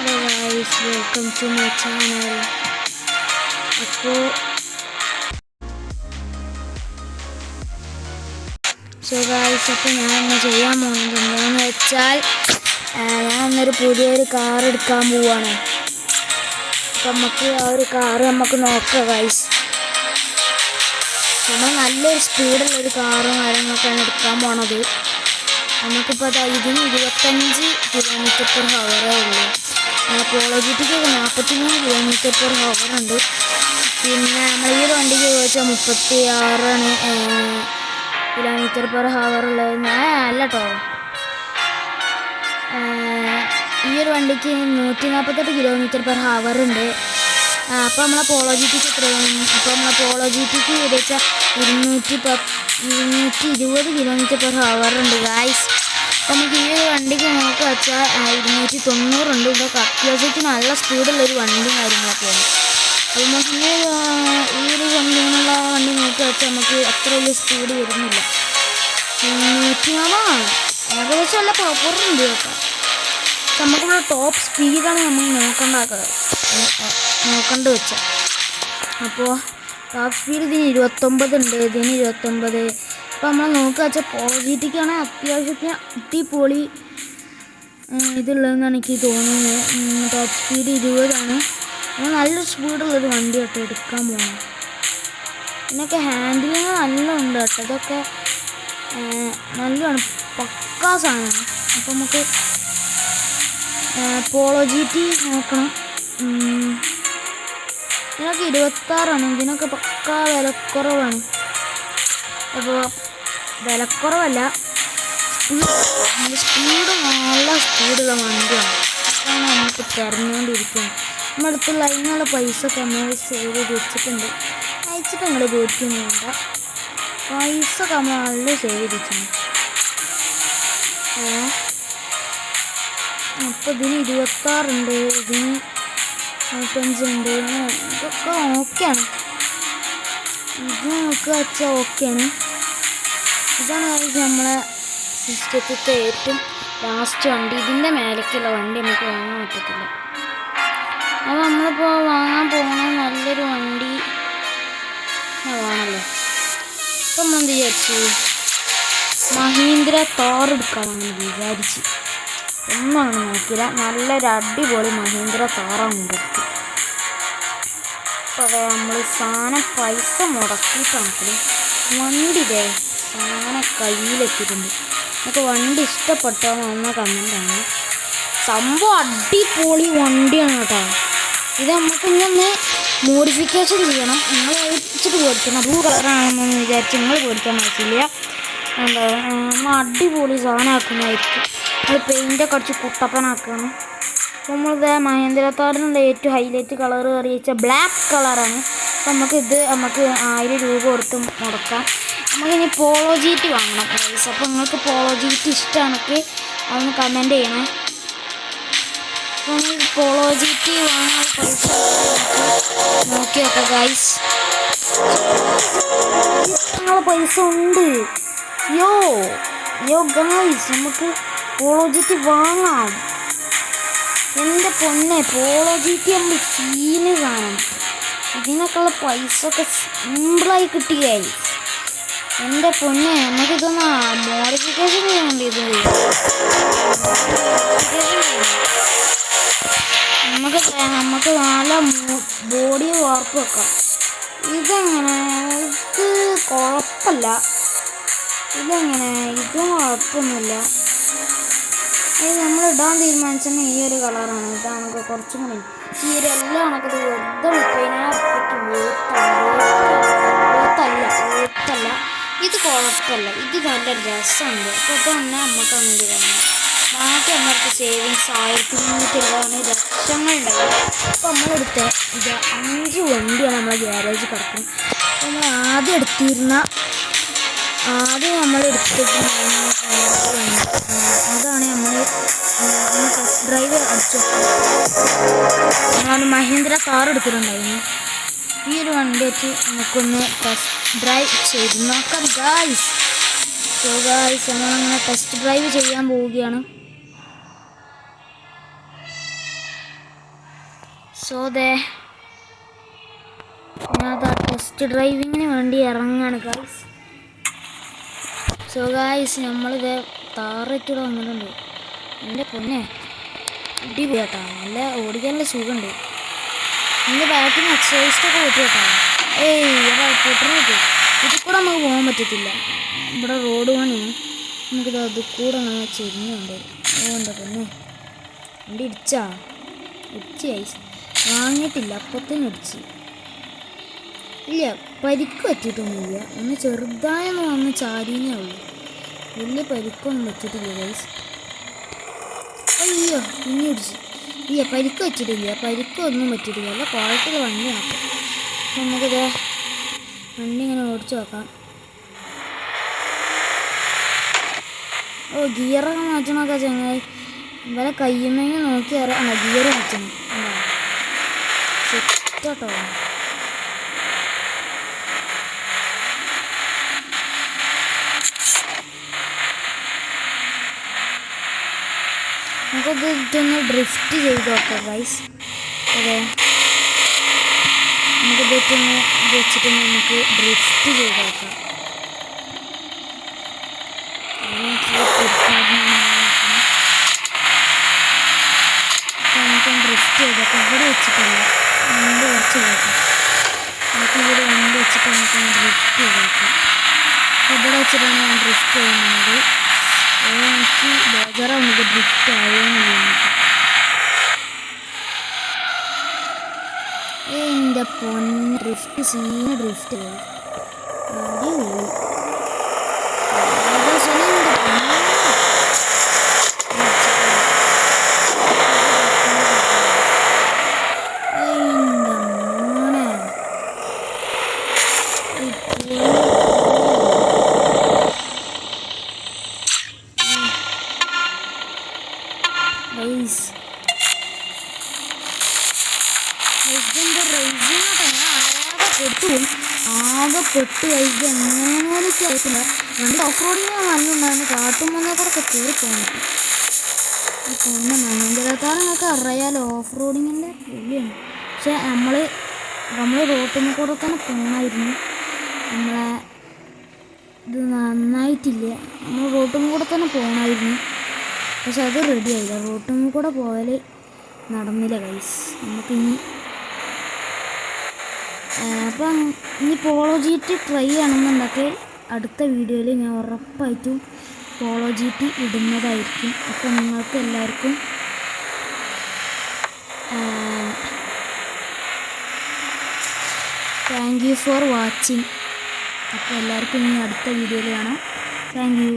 Hello guys, welcome to my channel. അപ്പോൾ ഞാൻ ചെയ്യാൻ പോകുന്നത് എന്താണെന്ന് വെച്ചാൽ ഞാനൊരു പുതിയൊരു കാർ എടുക്കാൻ പോവാണ്. അപ്പം നമുക്ക് ആ ഒരു കാറ് നമുക്ക് നോക്കാം ഗൈസ്. നമ്മൾ നല്ലൊരു സ്പീഡുള്ളൊരു കാറും കാര്യങ്ങളൊക്കെയാണ് എടുക്കാൻ പോണത്. നമുക്കിപ്പോൾ ഇതിന് 25 km/h ഉള്ളൂ. പോളോജിറ്റിക്ക് 43 km/h ഉണ്ട്. പിന്നെ നമ്മൾ ഈ ഒരു വണ്ടിക്ക് ചോദിച്ചാൽ 36 km/h ഉള്ളത്. അല്ല കേട്ടോ, ഈ ഒരു വണ്ടിക്ക് 148 km/h ഉണ്ട്. അപ്പോൾ നമ്മളെ പോളോജിറ്റിക്ക് എത്രയാണ്? അപ്പോൾ നമ്മളെ പോളോജിറ്റിക്ക് ചോദിച്ചാൽ 220 km/h ഉണ്ട് ഗായ്സ്. അപ്പോൾ നമുക്ക് ഈ ഒരു വണ്ടിക്ക് നോക്കുക വെച്ചാൽ 290 ഉണ്ട്. ഇതൊക്കെ അത്യാവശ്യത്തിന് നല്ല സ്പീഡുള്ളൊരു വണ്ടിയും കാര്യങ്ങളൊക്കെയാണ്. അപ്പോൾ നമുക്ക് ഈ ഒരു വണ്ടിയിലുള്ള വണ്ടി നോക്കുക വെച്ചാൽ നമുക്ക് അത്ര വലിയ സ്പീഡ് വരുന്നില്ല. 140 ഏകദേശം നല്ല പ്രോപ്പറുണ്ട് കേട്ടോ. നമുക്കിവിടെ ടോപ്പ് സ്പീഡാണ് നമ്മൾ നോക്കേണ്ട വെച്ചാൽ. അപ്പോൾ ടോപ്പ് സ്പീഡ് ഇതിന് 29 ഉണ്ട്, ഇതിന് 29. അപ്പോൾ നമ്മൾ നോക്കുക വെച്ചാൽ പോളോജിറ്റിക്കാണ് അത്യാവശ്യത്തിന് അടിപൊളി ഇതുള്ളതെന്നാണ് എനിക്ക് തോന്നുന്നത്. ടോപ്പ് സ്പീഡ് 20 നമ്മൾ നല്ല സ്പീഡുള്ളൊരു വണ്ടി കേട്ടോ എടുക്കാൻ പോകണം. ഇതിനൊക്കെ ഹാൻഡിലിങ് നല്ല ഉണ്ട് കേട്ടോ. ഇതൊക്കെ നല്ലതാണ്, പക്കാ സാധനമാണ്. അപ്പോൾ നമുക്ക് പോളോജിറ്റി നോക്കണം. ഇതിനൊക്കെ 26. ഇതിനൊക്കെ പക്കാ വിലക്കുറവാണ്. അപ്പോൾ വിലക്കുറവല്ല, സ്പീഡ് നല്ല സ്പീഡുള്ള വണ്ടിയാണ്. അതാണ് നമുക്ക് തിരഞ്ഞുകൊണ്ടിരിക്കുന്നത്. നമ്മുടെ അടുത്തുള്ള അതിനുള്ള പൈസ ഒക്കെ നമ്മൾ സേവ് ചെയ്ത് വെച്ചിട്ടുണ്ട്. അയച്ചിട്ട് നിങ്ങൾ പേടിക്കുന്നു വേണ്ട, പൈസ ഒക്കെ നമ്മൾ നല്ല സേവ് ചെയ്ത് വെച്ചിട്ടുണ്ട്. അപ്പോൾ ഇതിന് 26 ഉണ്ട്, ഇതിന് 25 ഉണ്ട്. ഇതൊക്കെ ഓക്കെയാണ്. ഇത് നോക്കുക വെച്ചാൽ ഓക്കെയാണ്. ഇതാണ് നമ്മളെ സിസ്റ്റത്തിൻ്റെ ഏറ്റവും ലാസ്റ്റ് വണ്ടി. ഇതിൻ്റെ മേലേക്കുള്ള വണ്ടി നമുക്ക് വാങ്ങാൻ പറ്റത്തില്ല. അപ്പോൾ നമ്മളിപ്പോൾ വാങ്ങാൻ പോകുന്ന നല്ലൊരു വണ്ടി വേണമല്ലോ. അപ്പം നമ്മളെന്ത് വിചാരിച്ചു, മഹീന്ദ്ര താർ എടുക്കാമെന്ന് വിചാരിച്ച്. ഒന്നും അങ്ങനെ നോക്കില്ല, നല്ലൊരു അടിപൊളി മഹീന്ദ്ര താറാണ് എടുത്ത്. അപ്പോൾ നമ്മൾ സാധനം പൈസ മുടക്കിയിട്ടാണെങ്കിലും വണ്ടിയുടെ സാധനം കയ്യിലെത്തിയിട്ടുണ്ട്. നമുക്ക് വണ്ടി ഇഷ്ടപ്പെട്ടോ എന്ന കമൻറ്റാണ്. സംഭവം അടിപൊളി വണ്ടിയാണ് കേട്ടോ. ഇത് നമുക്ക് ഇങ്ങനെ മോഡിഫിക്കേഷൻ ചെയ്യണം. നിങ്ങൾ വെച്ചിട്ട് പേടിക്കണം. ബ്ലൂ കളറാണെന്ന് വിചാരിച്ച് നിങ്ങൾ പേടിക്കാൻ പറ്റില്ല. എന്താ നമ്മൾ അടിപൊളി സാധനമാക്കുന്നതായിരിക്കും. നമ്മൾ പെയിൻ്റൊക്കെ അടിച്ച് കുട്ടപ്പനാക്കണം. അപ്പോൾ നമ്മളിത് മഹീന്ദ്ര താറിനുള്ള ഏറ്റവും ഹൈലൈറ്റ് കളർ അറിയിച്ച ബ്ലാക്ക് കളറാണ്. അപ്പോൾ നമുക്ക് 1000 രൂപ കൊടുത്ത് മുടക്കാം. നമുക്കിനി പോളോജിറ്റി വാങ്ങണം ഗൈസ്. അപ്പോൾ നിങ്ങൾക്ക് പോളോജിറ്റി ഇഷ്ടമാണെങ്കിൽ അതൊന്ന് കമൻറ്റ് ചെയ്യണേ. അപ്പോൾ നമുക്ക് പോളോജിറ്റി വാങ്ങാനുള്ള പൈസ നോക്കി നോക്കാം ഗൈസ്. നിങ്ങളെ പൈസ ഉണ്ട്. യോ ഗൈസ്, നമുക്ക് പോളോജിറ്റി വാങ്ങാം. എൻ്റെ പൊന്നെ, പോളോജിറ്റി നമ്മൾ സീന് കാണാം. ഇതിനൊക്കെയുള്ള പൈസ ഒക്കെ സിമ്പിളായി കിട്ടി ഗൈസ്. എൻ്റെ പൊന്നെ, നമുക്കിതൊന്ന് മോഡിഫിക്കേഷൻ ചെയ്യണ്ട. ഇത് നമുക്ക് നല്ല ബോഡി വാർപ്പ് വെക്കാം. ഇതെങ്ങനെ? ഇത് കുഴപ്പമില്ല. ഇതും കുഴപ്പമൊന്നുമില്ല. ഇത് നമ്മൾ ഇടാൻ തീരുമാനിച്ചാൽ ഈ ഒരു കളറാണ്. ഇതാണ് കുറച്ചും കൂടി ഈ ഒരു എല്ലാം കണക്കത് വെറുതെ 30,000 ഇത് കുഴപ്പമില്ല. ഇത് നല്ല രസമുണ്ട്. അപ്പോൾ ഇതന്നെ നമുക്ക് അങ്ങനെ വേണം. ബാക്കി നമ്മൾക്ക് സേവിങ്സ് 1300 ലക്ഷങ്ങളുണ്ടാവും. അപ്പോൾ നമ്മളെടുത്ത ഇത് 5 വണ്ടിയാണ് നമ്മളെ ഗ്യാരേജ് കിടക്കുന്നത്. നമ്മൾ ആദ്യം അതാണ് നമ്മൾ ടെസ്റ്റ് ഡ്രൈവ് അടിച്ചു. നമ്മളാണ് മഹീന്ദ്ര താർ എടുത്തിട്ടുണ്ടായിരുന്നു. ഈ ഒരു വണ്ടി വെച്ച് നമുക്കൊന്ന് ടെസ്റ്റ് ഡ്രൈവ് ചെയ്ത് നോക്കാം ഗായ്സ്. സോ ഗായ്സ്, നമ്മളങ്ങനെ ടെസ്റ്റ് ഡ്രൈവ് ചെയ്യാൻ പോവുകയാണ്. സോ ഞാൻ ടെസ്റ്റ് ഡ്രൈവിങ്ങിന് വേണ്ടി ഇറങ്ങാണ് ഗൈസ്. സോ ഗൈസ് നമ്മളിത് താറിട്ടൂടെ വന്നിട്ടുണ്ട്. എൻ്റെ പൊന്നെ അടിപൊളിയാട്ടാ, നല്ല ഓടിക്കാനുള്ള സുഖമുണ്ട്. എൻ്റെ ബാക്കിൽ നിന്ന് എക്സസൈസൊക്കെ കൂട്ടി കേട്ടോ. പൊട്ടണക്ക് ഇതിൽ കൂടെ നമുക്ക് പോകാൻ പറ്റത്തില്ല. ഇവിടെ റോഡ് പണിയാണ്. നമുക്കിത് അത് കൂടെ അങ്ങനെ ചെരിഞ്ഞുണ്ട്. എൻ്റെ പൊന്നെ വണ്ടി ഇടിച്ച് ഗൈസ്. വാങ്ങിയിട്ടില്ല, അപ്പത്തേനും ഇടിച്ച്. ഇല്ല, പരിക്ക് പറ്റിയിട്ടൊന്നുമില്ല. ഒന്ന് ചെറുതായെന്ന് വന്ന് ചാരീനേ ഉള്ളൂ. വലിയ പരിക്കൊന്നും പറ്റിയിട്ടില്ല ഗൈസ്. അയ്യോ പിന്നെ ഇടിച്ച്. ഇല്ല, പരിക്ക് വെച്ചിട്ടില്ല, പരിക്കൊന്നും പറ്റിയിട്ടില്ല. നല്ല ക്വാളിറ്റിയുള്ള വണ്ടിയാണ്. അപ്പം നമുക്കിത് വണ്ടി ഇങ്ങനെ ഓടിച്ചു നോക്കാം. ഗിയറൊക്കെ മാറ്റണമൊക്കെ ചങ്ങായി ഇവരെ കയ്യുമെങ്കിൽ നോക്കി അറിയാം. ഗിയർ മാറ്റണം. എന്താ സെറ്റാട്ടോ. നമുക്കത് ഇതൊന്ന് ഡ്രിഫ്റ്റ് ചെയ്ത് നോക്കാം ഗൈസ്. അതെ, നമുക്കിത് വെച്ചിട്ട് നമുക്ക് ഡ്രിഫ്റ്റ് ചെയ്ത് നോക്കാം. നമുക്ക് ഡ്രിഫ്റ്റ് ചെയ്തോക്കാം. ഇവിടെ വെച്ചിട്ടല്ല, വണ്ടി കുറച്ച് പോകാം. നമുക്ക് ഇവിടെ വണ്ടി വെച്ചിട്ട് നമുക്കൊന്ന് ഡ്രിഫ്റ്റ് ചെയ്ത് നോക്കാം. ഇവിടെ വെച്ചിട്ടാണ് ഞാൻ ഡ്രിഫ്റ്റ് ചെയ്യുന്നത്. എനിക്ക് ബേജാറാവുന്നത് ഡ്രിഫ്റ്റ് ആവുമെന്നില്ല. എൻ്റെ പൊന്ന് ഡ്രിഫ്റ്റ് സീന് ഡ്രിഫ്റ്റ് ചെയ്തു. അടിപൊളി. ആകെ പെട്ട് കഴിക്കുക എങ്ങനെയൊക്കെ ആയിട്ടില്ല. വണ്ടി ഓഫ് റോഡിങ് നല്ലുണ്ടായിരുന്നു. കാട്ടുമ്പോഴേ കൂടെ കയറി പോകാൻ പറ്റും. പിന്നെ മഹേന്ദ്രക്കാരനൊക്കെ അറിയാലോ, ഓഫ് റോഡിങ്ങിൻ്റെ വലിയാണ്. പക്ഷെ നമ്മൾ റോട്ടിൽ കൂടെ തന്നെ പോകണമായിരുന്നു. നമ്മളെ ഇത് നന്നായിട്ടില്ല. നമ്മൾ റോട്ടിൽ കൂടെ തന്നെ പോകണമായിരുന്നു. പക്ഷെ അത് റെഡി ആയില്ല. റോട്ടിൽ കൂടെ പോയാൽ നടന്നില്ല ഗൈസ്. നമുക്കിനി അപ്പം ഇനി പോളോ GT ട്രൈ ചെയ്യണമെന്നുണ്ടെങ്കിൽ അടുത്ത വീഡിയോയിൽ ഞാൻ ഉറപ്പായിട്ടും പോളോ GT ഇടുന്നതായിരിക്കും. അപ്പം നിങ്ങൾക്ക് എല്ലാവർക്കും താങ്ക് യു ഫോർ വാച്ചിങ്. അപ്പോൾ എല്ലാവർക്കും ഇനി അടുത്ത വീഡിയോയിൽ കാണാം. Thank you.